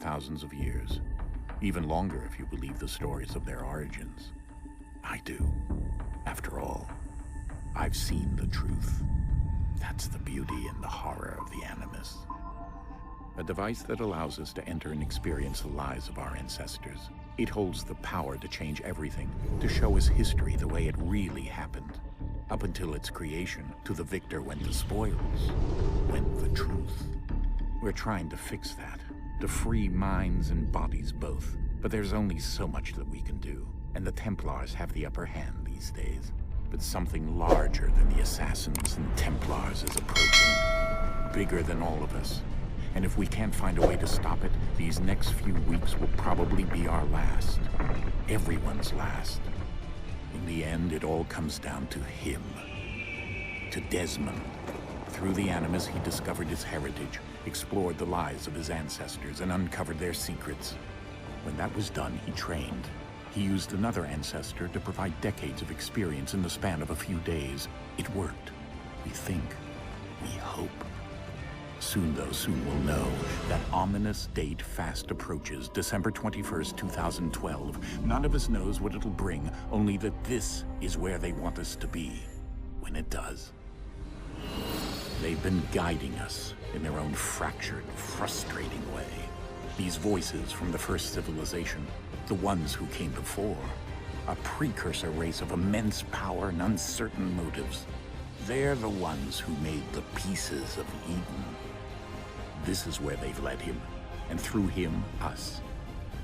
thousands of years. Even longer if you believe the stories of their origins. I do. After all, I've seen the truth. That's the beauty and the horror of the Animus. A device that allows us to enter and experience the lives of our ancestors. It holds the power to change everything, to show us history the way it really happened. Up until its creation, to the victor went the spoils, went the truth. We're trying to fix that, to free minds and bodies both. But there's only so much that we can do, and the Templars have the upper hand these days. But something larger than the Assassins and Templars is approaching, bigger than all of us. And if we can't find a way to stop it, these next few weeks will probably be our last. Everyone's last. In the end, it all comes down to him. To Desmond. Through the Animus, he discovered his heritage, explored the lives of his ancestors, and uncovered their secrets. When that was done, he trained. He used another ancestor to provide decades of experience in the span of a few days. It worked. We think. We hope. Soon, though, soon we'll know. That ominous date fast approaches, December 21st, 2012. None of us knows what it'll bring, only that this is where they want us to be, when it does. They've been guiding us in their own fractured, frustrating way. These voices from the first civilization, the ones who came before, a precursor race of immense power and uncertain motives. They're the ones who made the pieces of Eden. This is where they've led him, and through him, us.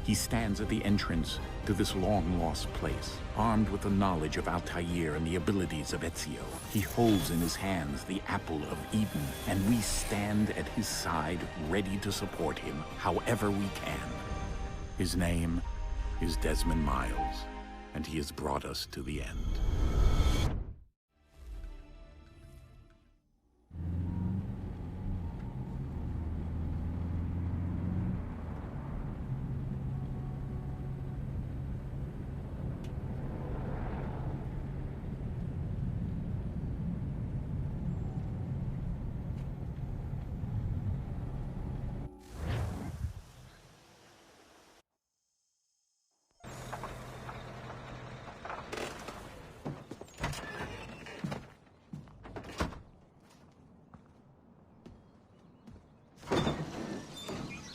He stands at the entrance to this long-lost place, armed with the knowledge of Altair and the abilities of Ezio. He holds in his hands the apple of Eden, and we stand at his side, ready to support him however we can. His name is Desmond Miles, and he has brought us to the end.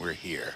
We're here.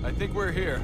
I think we're here.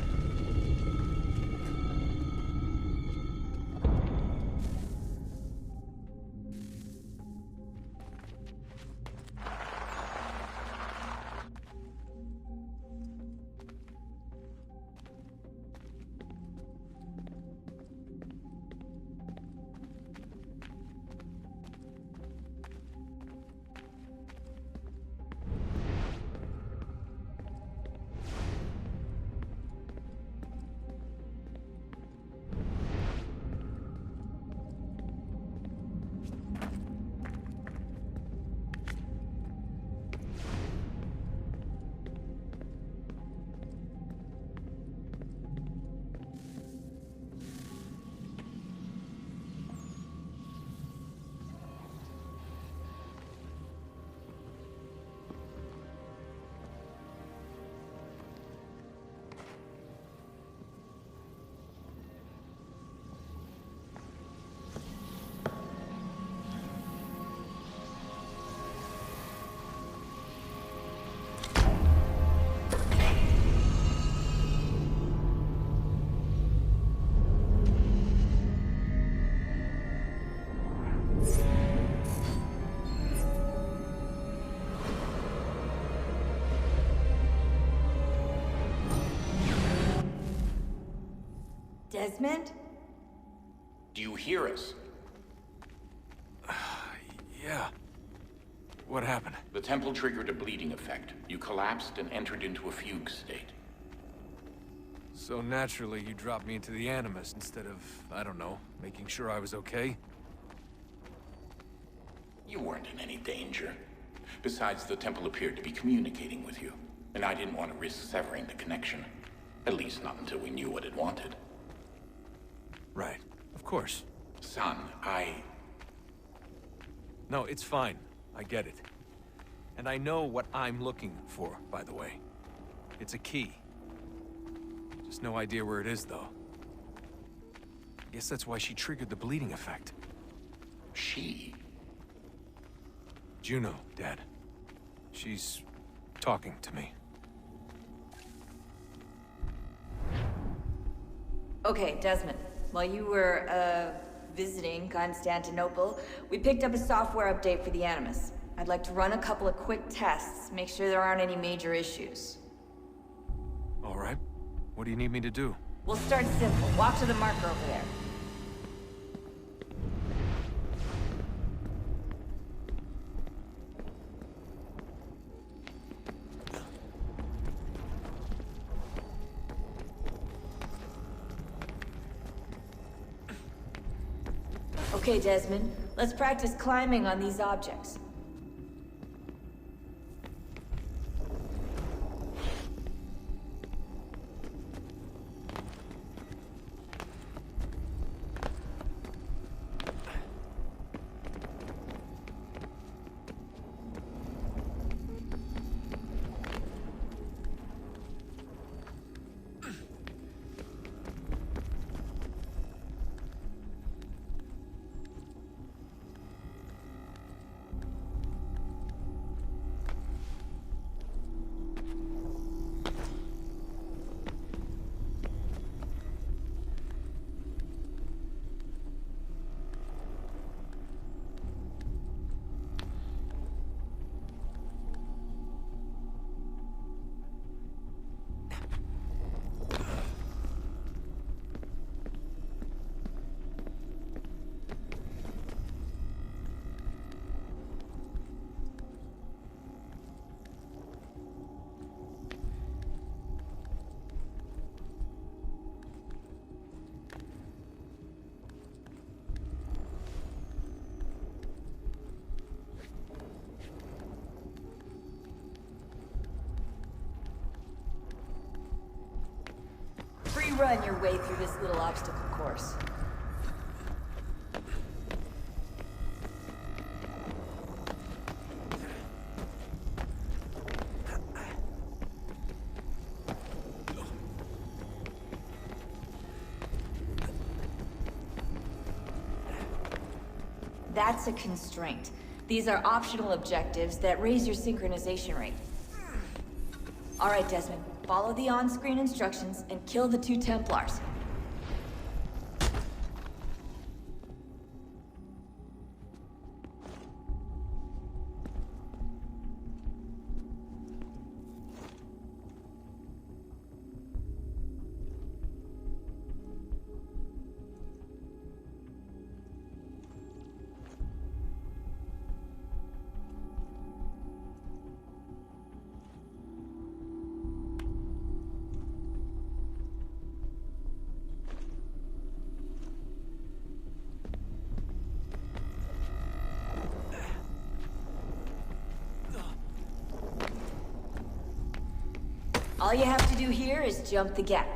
Desmond? Do you hear us? Yeah. What happened? The temple triggered a bleeding effect. You collapsed and entered into a fugue state. So naturally, you dropped me into the Animus instead of, I don't know, making sure I was okay? You weren't in any danger. Besides, the temple appeared to be communicating with you, and I didn't want to risk severing the connection. At least not until we knew what it wanted. Right. Of course. Son, No, it's fine. I get it. And I know what I'm looking for, by the way. It's a key. Just no idea where it is, though. Guess that's why she triggered the bleeding effect. She? Juno, Dad. She's talking to me. Okay, Desmond. While you were, visiting Constantinople, we picked up a software update for the Animus. I'd like to run a couple of quick tests, make sure there aren't any major issues. All right. What do you need me to do? We'll start simple. Walk to the marker over there. Okay, Desmond. Let's practice climbing on these objects. Run your way through this little obstacle course. That's a constraint. These are optional objectives that raise your synchronization rate. All right, Desmond. Follow the on-screen instructions and kill the 2 Templars. All you have to do here is jump the gap.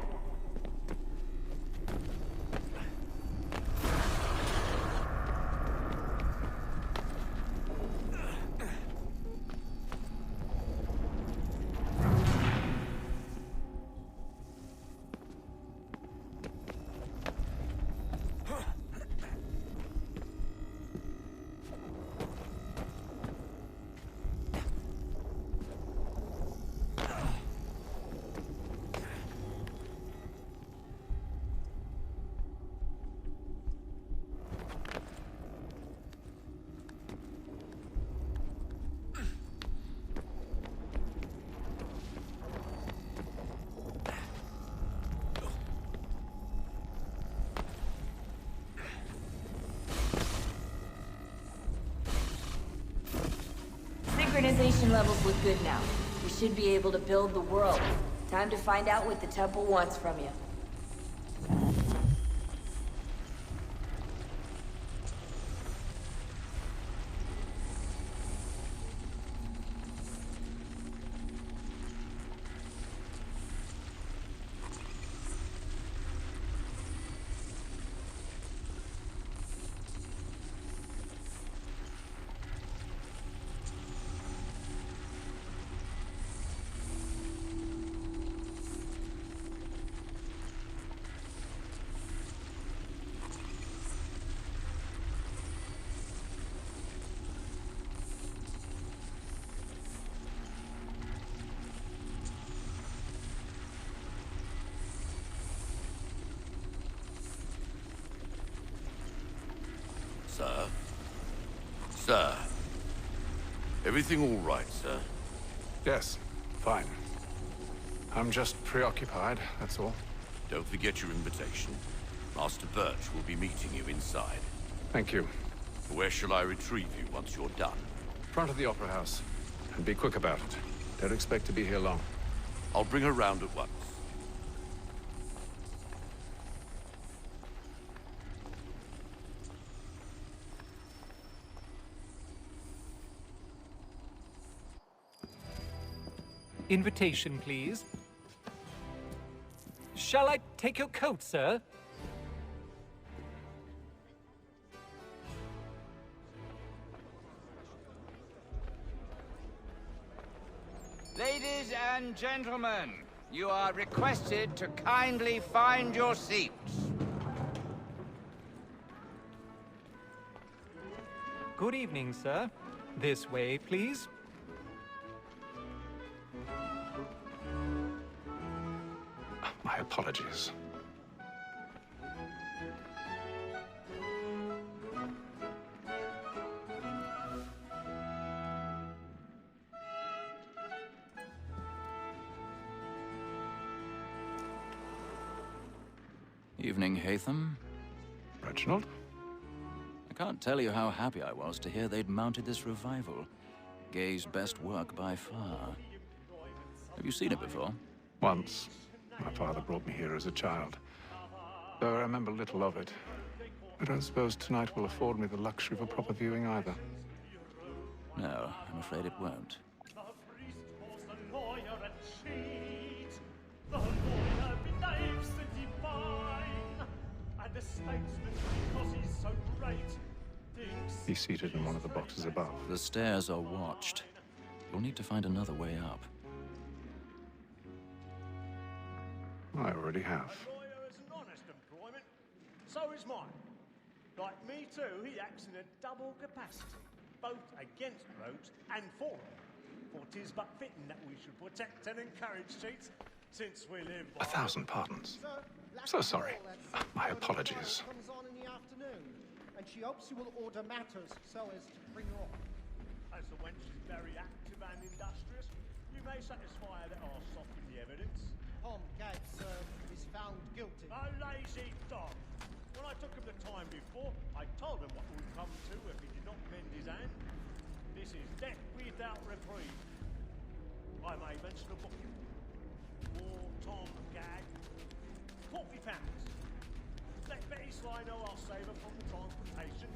synchronization levels look good now. We should be able to build the world. Time to find out what the temple wants from you. Sir? Sir? Everything all right, sir? Yes, fine. I'm just preoccupied, that's all. Don't forget your invitation. Master Birch will be meeting you inside. Thank you. Where shall I retrieve you once you're done? Front of the Opera House. And be quick about it. Don't expect to be here long. I'll bring her round at once. Invitation, please. Shall I take your coat, sir? Ladies and gentlemen, you are requested to kindly find your seats. Good evening, sir. This way, please. My apologies. Evening, Hatham. Reginald? I can't tell you how happy I was to hear they'd mounted this revival. Gay's best work by far. Have you seen it before? Once. My father brought me here as a child. Though I remember little of it. I don't suppose tonight will afford me the luxury of a proper viewing either. No, I'm afraid it won't. He's seated in one of the boxes above. The stairs are watched. You'll need to find another way up. I already have. Lawyer is an honest employment. So is mine. Like me too, he acts in a double capacity, both against rogues and for them. For 'tis but fitting that we should protect and encourage cheats, since we live by... 1,000 pardons. So sorry. My apologies. Comes on in the afternoon, and she hopes you will order matters so as to bring her on. As the wench is very active and industrious, we may satisfy her that our soften the evidence. Tom Gates is found guilty. A lazy dog! When I took him the time before, I told him what would come to if he did not mend his hand. This is death without reprieve. I may mention a booking. War Tom Gag. £40. Let Betty Sly know I'll save her from the transportation.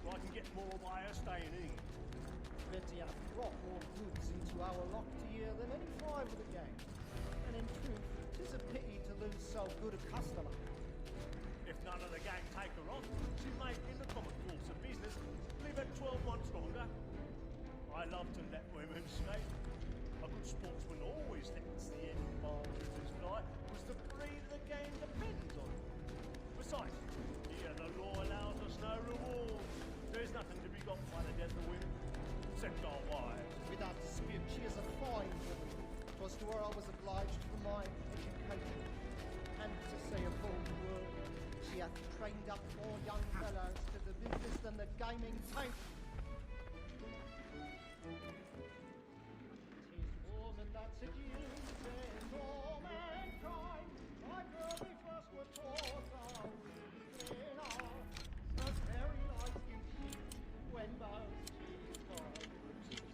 I can get more by her staying in. Betty hath brought more goods into our locked year than any five of the gang. And in truth, 'tis a pity to lose so good a customer. If none of the gang take her on, she may, in the common course of business, leave her 12 months longer. I love to let women skate. A good sportsman always lets the end boulders fly, because the breed of the game depends on it. Besides, here the law allows us no reward. There's nothing to be got by the death of women, except our wives. Without dispute, she is a fine woman. 'Twas to her I was obliged for my education. And to say a bold word, she hath trained up more young fellows to the business than the gaming tape. 'Tis woman that seduces all mankind, like her we first were taught our reason are. A very nice gift when most she's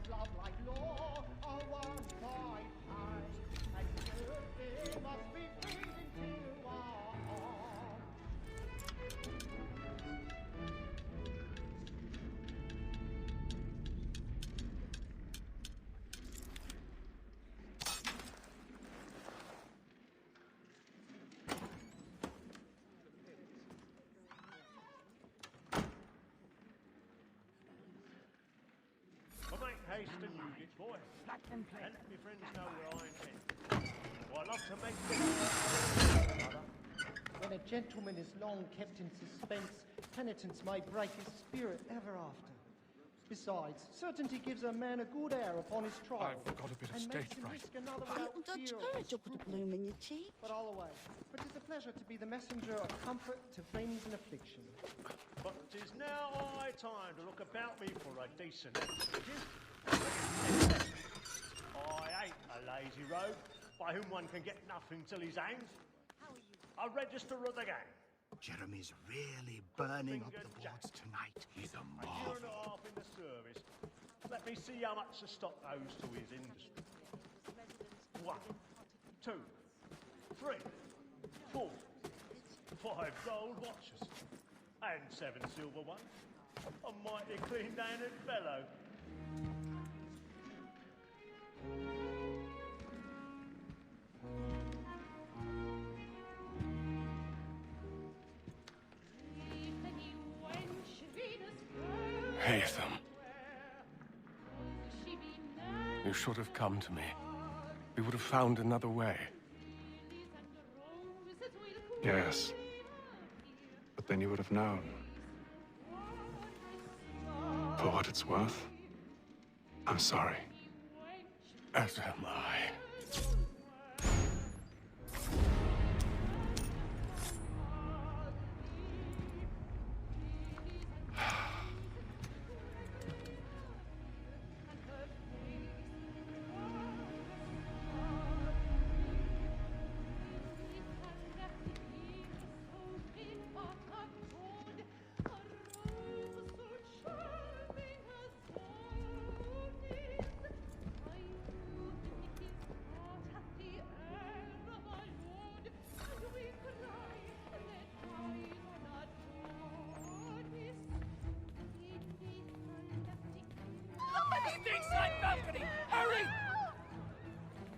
of love like law are one by eye, and it must be freezing to our arms. I make haste and use it, boy. And let my friends know where I intend. Well, I love to make When a gentleman is long kept in suspense, penitence may break his spirit ever after. Besides, certainty gives a man a good air upon his trial. I've got a bit of and stage makes him fright. risk another A without little Dutch fear of courage will put a bloom in your cheek. But all away. But 'tis a pleasure to be the messenger of comfort to friends in affliction. But 'tis now high time to look about me for a decent excuse. I ain't a lazy rogue by whom one can get nothing till he's hanged. A register of the gang. Jeremy's really burning up the boards tonight. He's a A year marvel. and a half in the service. Let me see how much the stock owes to his industry. 1, 2, 3, 4, 5 gold watches. And 7 silver ones. A mighty clean-handed fellow. Haytham. You should have come to me. We would have found another way. Yes. But then you would have known. For what it's worth, I'm sorry. As am I.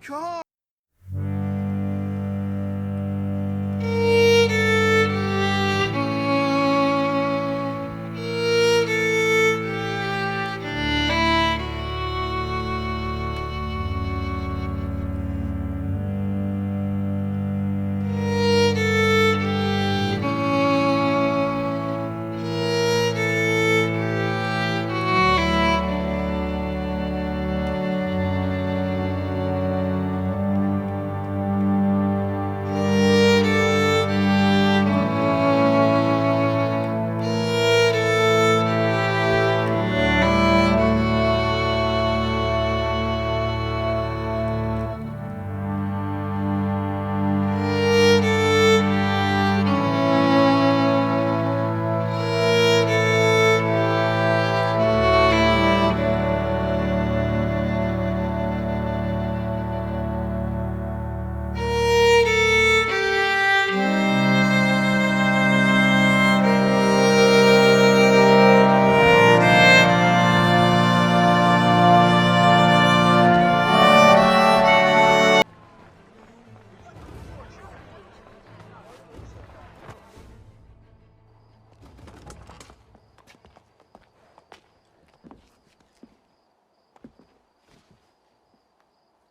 God!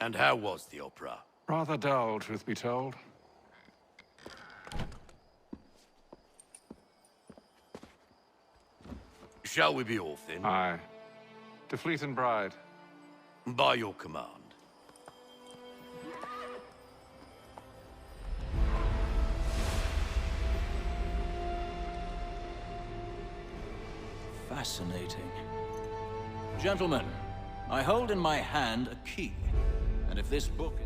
And how was the opera? Rather dull, truth be told. Shall we be off then? Aye. To Fleet and Bride. By your command. Fascinating. Gentlemen, I hold in my hand a key, and if this book...